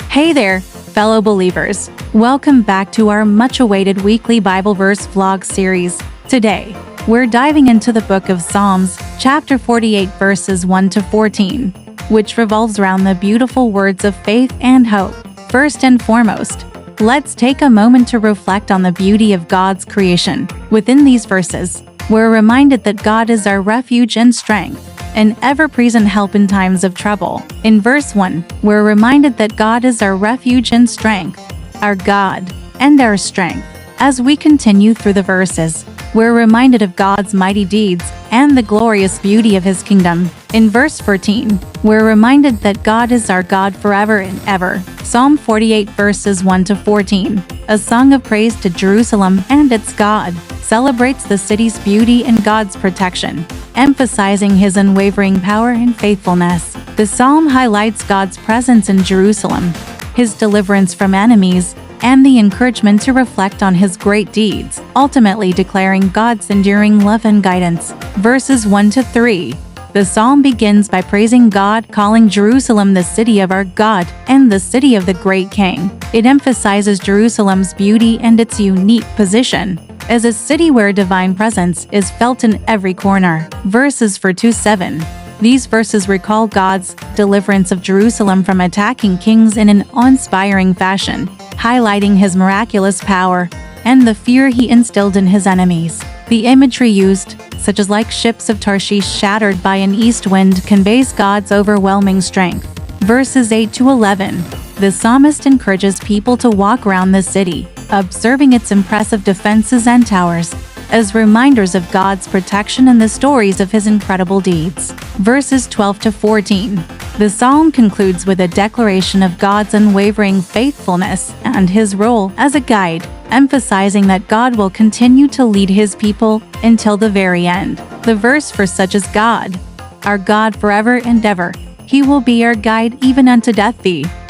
Hey there, fellow believers. Welcome back to our much-awaited weekly Bible verse vlog series. Today, we're diving into the book of Psalms, chapter 48, verses 1 to 14, which revolves around the beautiful words of faith and hope. First and foremost, let's take a moment to reflect on the beauty of God's creation. Within these verses, we're reminded that God is our refuge and strength, an ever-present help in times of trouble. In verse 1, we're reminded that God is our refuge and strength, our God, and our strength. As we continue through the verses, we're reminded of God's mighty deeds and the glorious beauty of His kingdom. In verse 14, we're reminded that God is our God forever and ever. Psalm 48 verses 1 to 14, a song of praise to Jerusalem and its God, celebrates the city's beauty and God's protection, emphasizing His unwavering power and faithfulness. The psalm highlights God's presence in Jerusalem, His deliverance from enemies, and the encouragement to reflect on His great deeds, ultimately declaring God's enduring love and guidance. Verses 1 to 3. The psalm begins by praising God, calling Jerusalem the city of our God and the city of the great King. It emphasizes Jerusalem's beauty and its unique position as a city where divine presence is felt in every corner. Verses 4 to 7. These verses recall God's deliverance of Jerusalem from attacking kings in an awe-inspiring fashion, highlighting His miraculous power and the fear He instilled in His enemies. The imagery used, such as like ships of Tarshish shattered by an east wind, conveys God's overwhelming strength. Verses 8 to 11. The psalmist encourages people to walk around the city, observing its impressive defenses and towers, as reminders of God's protection and the stories of His incredible deeds. Verses 12 to 14. The psalm concludes with a declaration of God's unwavering faithfulness and His role as a guide, emphasizing that God will continue to lead His people until the very end. The verse for such as God, our God forever and ever, He will be our guide even unto death.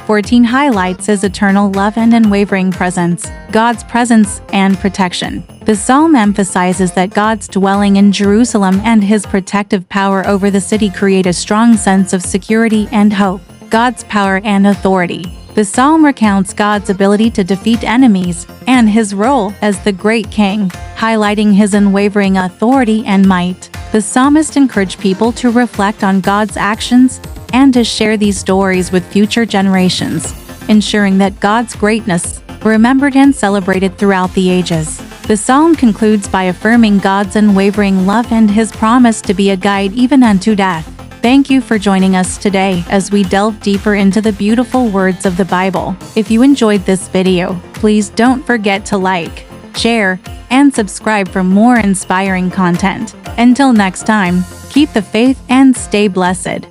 14 highlights His eternal love and unwavering presence, God's presence and protection. The psalm emphasizes that God's dwelling in Jerusalem and His protective power over the city create a strong sense of security and hope. God's power and authority. The psalm recounts God's ability to defeat enemies and His role as the great King, highlighting His unwavering authority and might. The psalmist encouraged people to reflect on God's actions and to share these stories with future generations, ensuring that God's greatness remembered and celebrated throughout the ages. The psalm concludes by affirming God's unwavering love and His promise to be a guide even unto death. Thank you for joining us today as we delve deeper into the beautiful words of the Bible. If you enjoyed this video, please don't forget to like, share, and subscribe for more inspiring content. Until next time, keep the faith and stay blessed.